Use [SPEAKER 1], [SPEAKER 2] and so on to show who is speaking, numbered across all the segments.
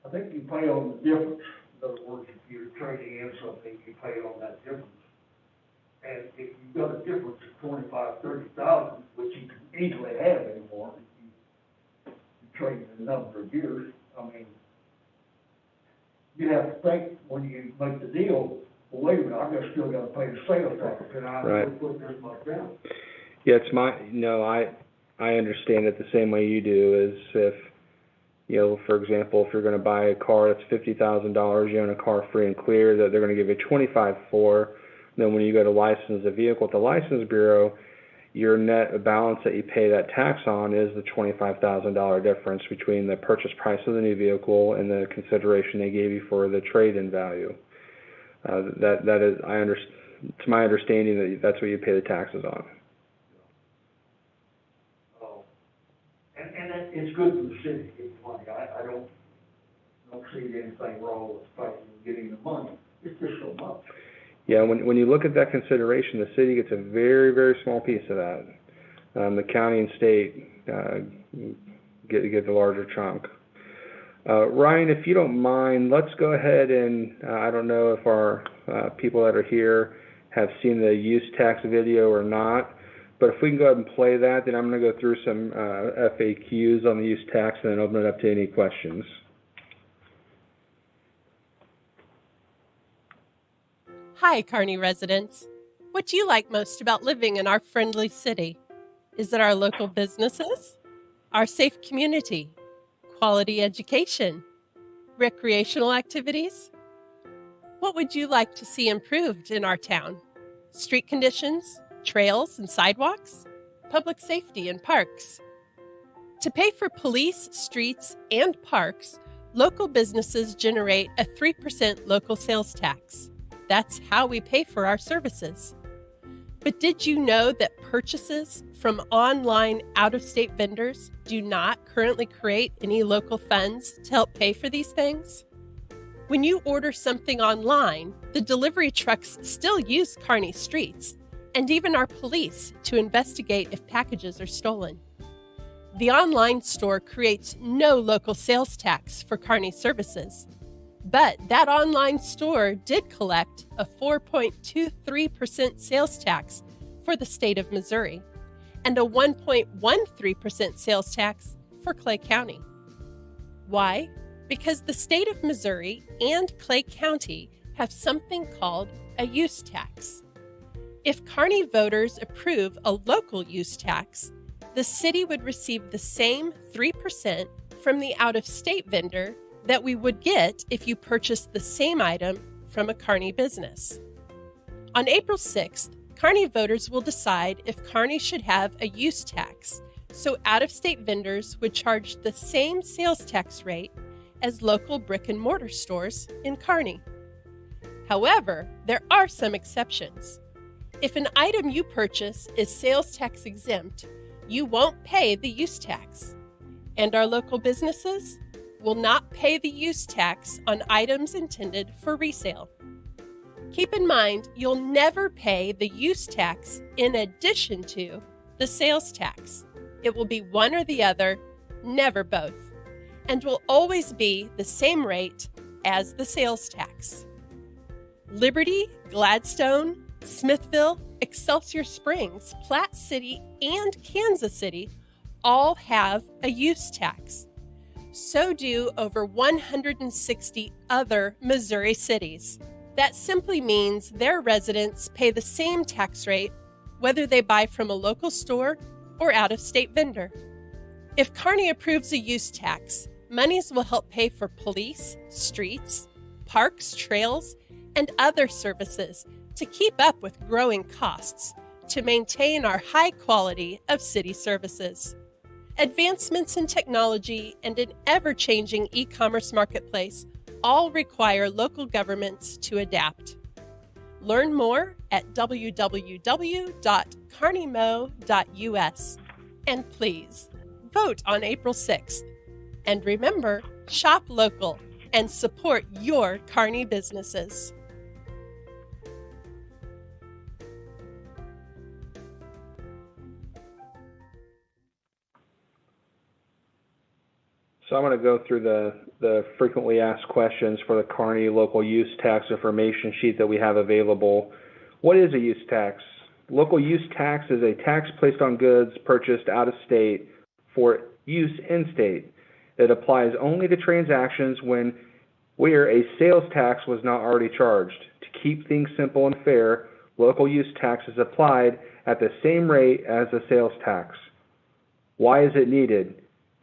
[SPEAKER 1] I think you pay on the difference. In other words, if you're trading in something, you pay on that difference. And if you've got a difference of 25, 30,000, which you can easily have anymore, if you trade in a number of years, I mean, you have to think when you make the deal, well, wait a minute, still gotta pay the sales tax, and
[SPEAKER 2] Right.
[SPEAKER 1] I'm putting this much down.
[SPEAKER 2] Yeah, I understand it the same way you do, is if, for example, if you're gonna buy a car that's $50,000, you own a car free and clear that they're gonna give you 25 for, then when you go to license a vehicle at the License Bureau, your net balance that you pay that tax on is the $25,000 difference between the purchase price of the new vehicle and the consideration they gave you for the trade-in value. That is, to my understanding, that's what you pay the taxes on.
[SPEAKER 1] And it's good for the city to get the money. I don't see anything wrong with getting the money. It's just so much.
[SPEAKER 2] Yeah, when you look at that consideration, the city gets a very, very small piece of that. The county and state get the larger chunk. Ryan, if you don't mind, let's go ahead and I don't know if our people that are here have seen the use tax video or not, but if we can go ahead and play that, then I'm going to go through some FAQs on the use tax and then open it up to any questions.
[SPEAKER 3] Hi, Kearney residents. What do you like most about living in our friendly city? Is it our local businesses, our safe community, quality education, recreational activities? What would you like to see improved in our town? Street conditions, trails and sidewalks, public safety and parks. To pay for police, streets, and parks, local businesses generate a 3% local sales tax. That's how we pay for our services. But did you know that purchases from online out-of-state vendors do not currently create any local funds to help pay for these things? When you order something online, the delivery trucks still use Kearney streets and even our police to investigate if packages are stolen. The online store creates no local sales tax for Kearney services. But that online store did collect a 4.23% sales tax for the state of Missouri and a 1.13% sales tax for Clay County. Why? Because the state of Missouri and Clay County have something called a use tax. If Kearney voters approve a local use tax, the city would receive the same 3% from the out-of-state vendor that we would get if you purchased the same item from a Kearney business. On April 6th, Kearney voters will decide if Kearney should have a use tax, so out-of-state vendors would charge the same sales tax rate as local brick and mortar stores in Kearney. However, there are some exceptions. If an item you purchase is sales tax exempt, you won't pay the use tax. And our local businesses will not pay the use tax on items intended for resale. Keep in mind, you'll never pay the use tax in addition to the sales tax. It will be one or the other, never both, and will always be the same rate as the sales tax. Liberty, Gladstone, Smithville, Excelsior Springs, Platte City, and Kansas City all have a use tax. So do over 160 other Missouri cities. That simply means their residents pay the same tax rate whether they buy from a local store or out-of-state vendor. If Kearney approves a use tax, monies will help pay for police, streets, parks, trails, and other services to keep up with growing costs to maintain our high quality of city services. Advancements in technology and an ever-changing e-commerce marketplace all require local governments to adapt. Learn more at www.kearneymo.us. And please, vote on April 6th. And remember, shop local and support your Kearney businesses.
[SPEAKER 2] So I'm going to go through the frequently asked questions for the Kearney local use tax information sheet that we have available. What is a use tax? Local use tax is a tax placed on goods purchased out of state for use in state. It applies only to transactions where a sales tax was not already charged. To keep things simple and fair, local use tax is applied at the same rate as a sales tax. Why is it needed?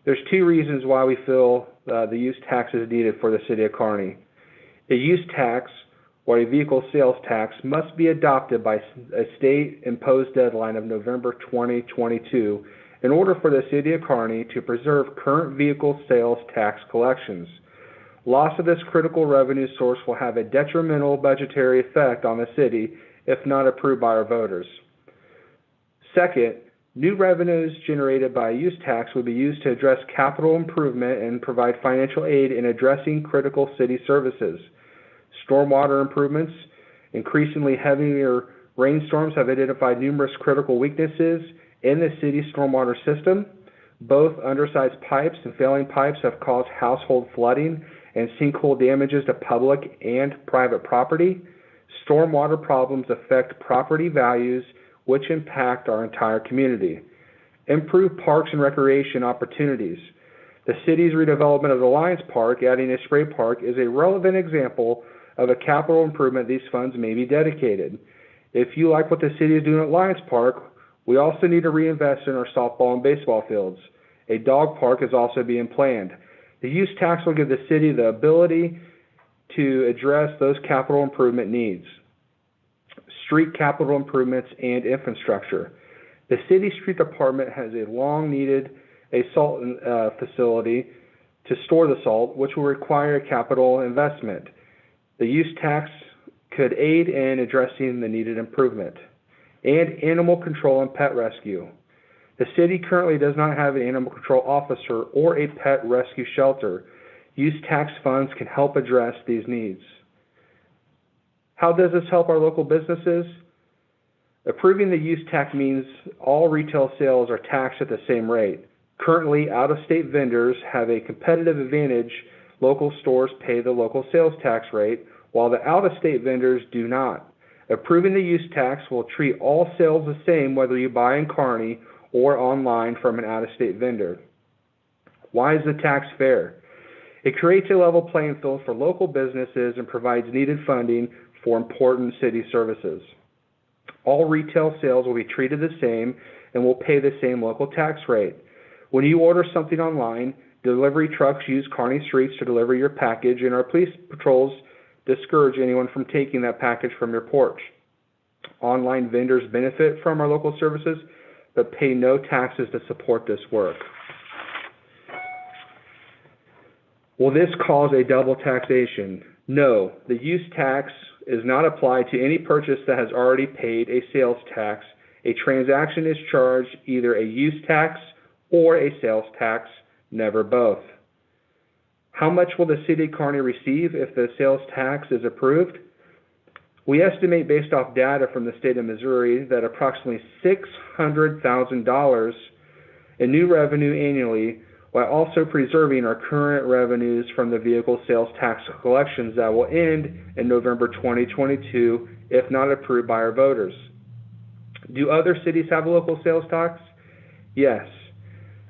[SPEAKER 2] There's two reasons why we feel the use tax is needed for the city of Kearney. A use tax or a vehicle sales tax must be adopted by a state-imposed deadline of November 2022 in order for the city of Kearney to preserve current vehicle sales tax collections. Loss of this critical revenue source will have a detrimental budgetary effect on the city if not approved by our voters. Second, new revenues generated by a use tax would be used to address capital improvement and provide financial aid in addressing critical city services. Stormwater improvements, increasingly heavier rainstorms have identified numerous critical weaknesses in the city's stormwater system. Both undersized pipes and failing pipes have caused household flooding and sinkhole damages to public and private property. Stormwater problems affect property values, which impact our entire community. Improve parks and recreation opportunities. The city's redevelopment of the Lions Park, adding a spray park, is a relevant example of a capital improvement these funds may be dedicated. If you like what the city is doing at Lions Park, we also need to reinvest in our softball and baseball fields. A dog park is also being planned. The use tax will give the city the ability to address those capital improvement needs. Street capital improvements and infrastructure. The city street department has long needed a salt facility to store the salt, which will require capital investment. The use tax could aid in addressing the needed improvement. And animal control and pet rescue. The city currently does not have an animal control officer or a pet rescue shelter. Use tax funds can help address these needs. How does this help our local businesses? Approving the use tax means all retail sales are taxed at the same rate. Currently, out-of-state vendors have a competitive advantage. Local stores pay the local sales tax rate, while the out-of-state vendors do not. Approving the use tax will treat all sales the same whether you buy in Kearney or online from an out-of-state vendor. Why is the tax fair? It creates a level playing field for local businesses and provides needed funding for important city services. All retail sales will be treated the same and will pay the same local tax rate. When you order something online, delivery trucks use Kearney streets to deliver your package, and our police patrols discourage anyone from taking that package from your porch. Online vendors benefit from our local services, but pay no taxes to support this work. Will this cause a double taxation? No, the use tax is not applied to any purchase that has already paid a sales tax. A transaction is charged either a use tax or a sales tax, never both. How much will the city of Kearney receive if the sales tax is approved? We estimate, based off data from the state of Missouri, that approximately $600,000 in new revenue annually, while also preserving our current revenues from the vehicle sales tax collections that will end in November 2022 if not approved by our voters. Do other cities have a local sales tax? Yes.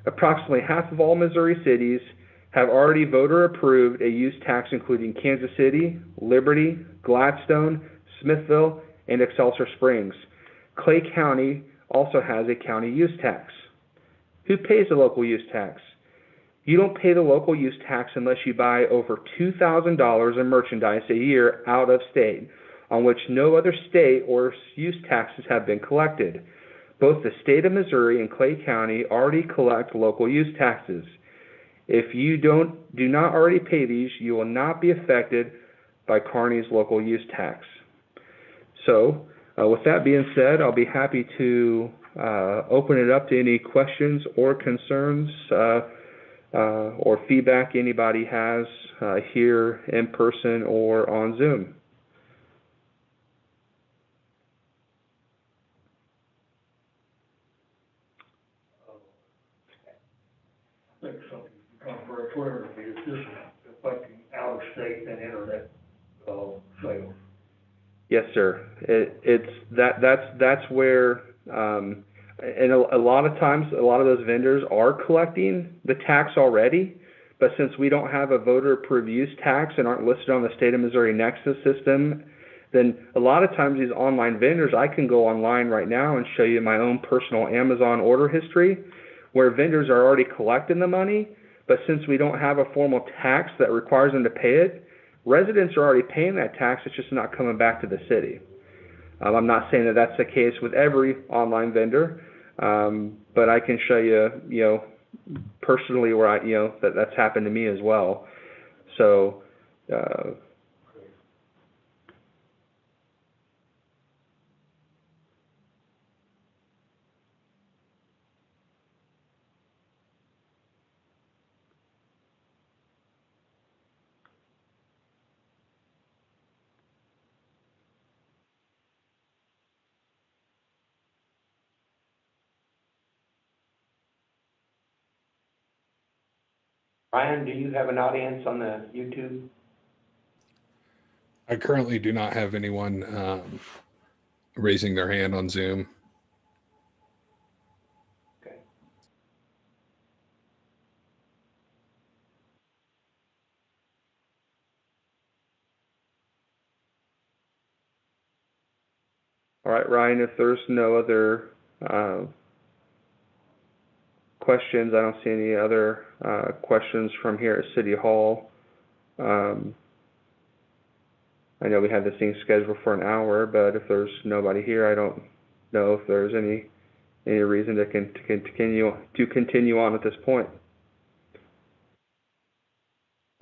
[SPEAKER 2] Approximately half of all Missouri cities have already voter approved a use tax, including Kansas City, Liberty, Gladstone, Smithville, and Excelsior Springs. Clay County also has a county use tax. Who pays the local use tax? You don't pay the local use tax unless you buy over $2,000 in merchandise a year out of state, on which no other state or use taxes have been collected. Both the state of Missouri and Clay County already collect local use taxes. If you do not already pay these, you will not be affected by Kearney's local use tax. So, with that being said, I'll be happy to open it up to any questions or concerns or feedback anybody has here in person or on Zoom.
[SPEAKER 1] I think something controversial for clarity, is this affecting out-of-state and internet, sales?
[SPEAKER 2] Yes, sir. That's where, and a lot of times, a lot of those vendors are collecting the tax already, but since we don't have a voter-approved use tax and aren't listed on the state of Missouri Nexus system, then a lot of times these online vendors, I can go online right now and show you my own personal Amazon order history, where vendors are already collecting the money, but since we don't have a formal tax that requires them to pay it, residents are already paying that tax, it's just not coming back to the city. I'm not saying that that's the case with every online vendor, but I can show you, personally where that's happened to me as well. So, Ryan, do you have an audience on the YouTube?
[SPEAKER 4] I currently do not have anyone raising their hand on Zoom.
[SPEAKER 2] Okay. All right, Ryan, if there's no other questions, I don't see any other questions from here at City Hall. I know we had this thing scheduled for an hour, but if there's nobody here, I don't know if there's any reason to continue on at this point.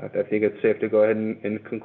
[SPEAKER 2] I think it's safe to go ahead and conclude.